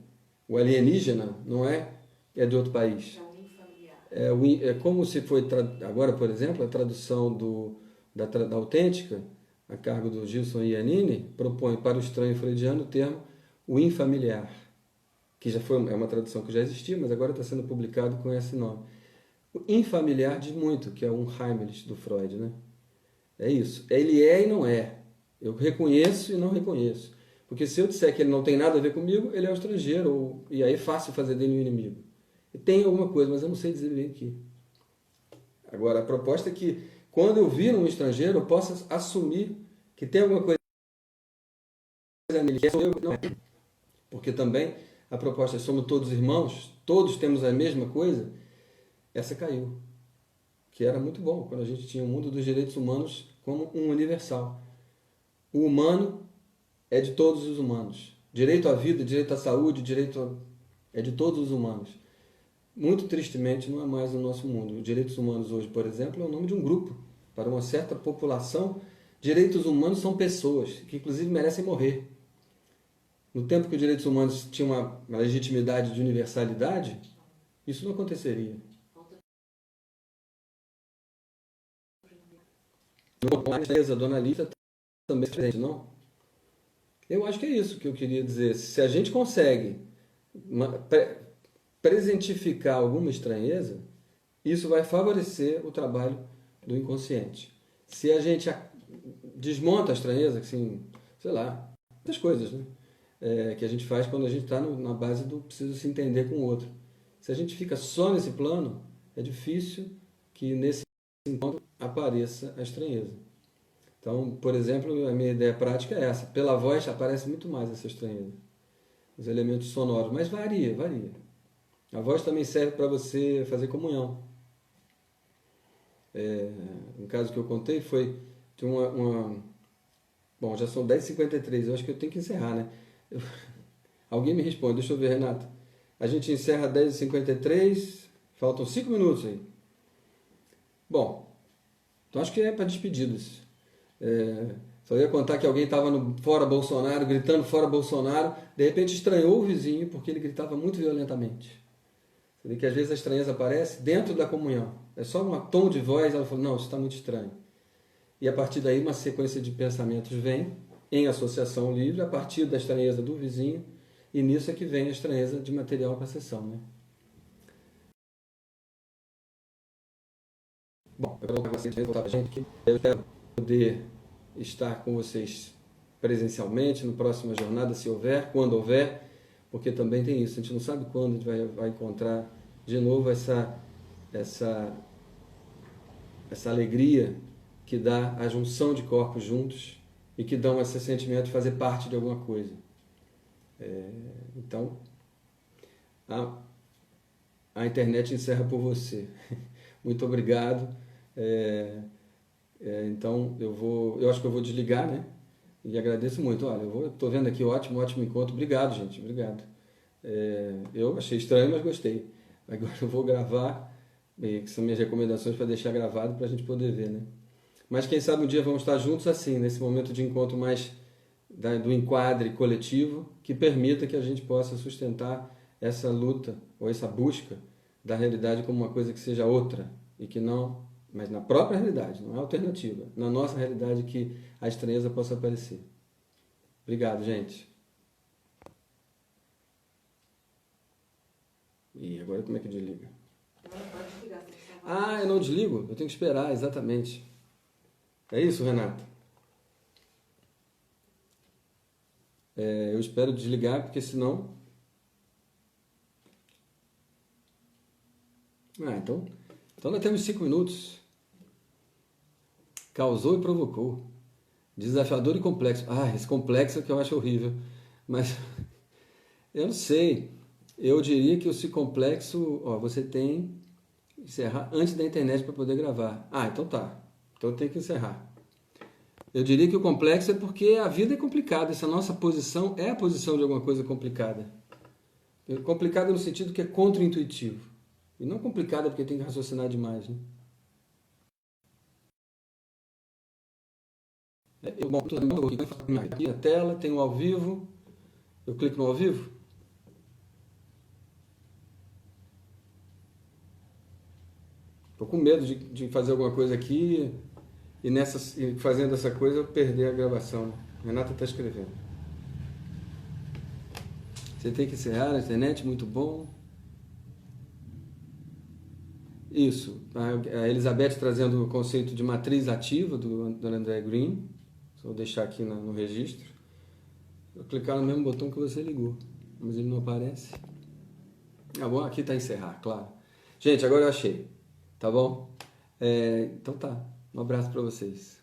o alienígena, não é de outro país. É como se foi, agora, por exemplo, a tradução da autêntica, a cargo do Gilson Iannini, propõe para o estranho freudiano o termo o infamiliar, que é uma tradução que já existia, mas agora está sendo publicado com esse nome. O infamiliar diz muito, que é um Heimlich do Freud, né? É isso. Ele é e não é. Eu reconheço e não reconheço. Porque se eu disser que ele não tem nada a ver comigo, ele é o estrangeiro, e aí é fácil fazer dele um inimigo. E tem alguma coisa, mas eu não sei dizer bem aqui. Agora, a proposta é que, quando eu vir um estrangeiro, eu possa assumir que tem alguma coisa nele que sou eu, não é. Porque também a proposta é somos todos irmãos, todos temos a mesma coisa, essa caiu. Que era muito bom, quando a gente tinha o mundo dos direitos humanos como um universal. O humano é de todos os humanos. Direito à vida, direito à saúde, é de todos os humanos. Muito tristemente, não é mais no nosso mundo. Os direitos humanos hoje, por exemplo, é o nome de um grupo. Para uma certa população, direitos humanos são pessoas, que inclusive merecem morrer. No tempo que os direitos humanos tinham uma legitimidade de universalidade, isso não aconteceria. A empresa, a dona Lita também é presente, não? Eu acho que é isso que eu queria dizer. Se a gente consegue presentificar alguma estranheza, isso vai favorecer o trabalho do inconsciente. Se a gente desmonta a estranheza, assim, sei lá, essas coisas, né? Que a gente faz quando a gente está na base do preciso se entender com o outro. Se a gente fica só nesse plano, é difícil que nesse encontro apareça a estranheza. Então, por exemplo, a minha ideia prática é essa. Pela voz aparece muito mais essa estranheza. Os elementos sonoros, mas varia. A voz também serve para você fazer comunhão. Um caso que eu contei foi de Bom, já são 10h53, eu acho que eu tenho que encerrar, né? Alguém me responde, deixa eu ver, Renato. A gente encerra 10h53, faltam 5 minutos aí. Bom, então acho que é para despedidas. Só ia contar que alguém estava no fora Bolsonaro, gritando fora Bolsonaro, de repente estranhou o vizinho porque ele gritava muito violentamente. Você vê que às vezes a estranheza aparece dentro da comunhão. É só um tom de voz, ela falou, não, isso está muito estranho. E a partir daí uma sequência de pensamentos vem, em associação livre, a partir da estranheza do vizinho, e nisso é que vem a estranheza de material para a sessão. Né? Bom, eu quero poder estar com vocês presencialmente no próxima jornada, se houver, quando houver, porque também tem isso, a gente não sabe quando a gente vai encontrar de novo essa alegria que dá a junção de corpos juntos e que dão esse sentimento de fazer parte de alguma coisa. Então, a internet encerra por você. Muito obrigado. Então, eu acho que eu vou desligar, né? E agradeço muito. Olha, eu estou vendo aqui, ótimo encontro. Obrigado, gente. Obrigado. Eu achei estranho, mas gostei. Agora eu vou gravar, que são minhas recomendações para deixar gravado para a gente poder ver, né? Mas quem sabe um dia vamos estar juntos assim, nesse momento de encontro mais do enquadre coletivo que permita que a gente possa sustentar essa luta ou essa busca da realidade como uma coisa que seja outra e que não, mas na própria realidade, não é alternativa, na nossa realidade que a estranheza possa aparecer. Obrigado, gente. E agora como é que desliga? Pode desligar. Ah, eu não desligo? Eu tenho que esperar, exatamente. É isso, Renata? Eu espero desligar, porque senão... então nós temos 5 minutos. Causou e provocou. Desafiador e complexo. Esse complexo é que eu acho horrível. Mas eu não sei. Eu diria que esse complexo, você tem que encerrar antes da internet para poder gravar. Então tá. Então eu tenho que encerrar. Eu diria que o complexo é porque a vida é complicada. Essa nossa posição é a posição de alguma coisa complicada. Complicada no sentido que é contra-intuitivo. E não complicada porque tem que raciocinar demais, né? Aqui a tela, tem o ao vivo. Eu clico no ao vivo. Estou com medo de fazer alguma coisa aqui e fazendo essa coisa eu perder a gravação. Renata está escrevendo. Você tem que encerrar na internet, muito bom. Isso. A Elizabeth trazendo o conceito de matriz ativa do André Green. Só vou deixar aqui no registro. Vou clicar no mesmo botão que você ligou, mas ele não aparece. Bom, aqui está encerrar, claro. Gente, agora eu achei. Tá bom? Então tá. Um abraço para vocês.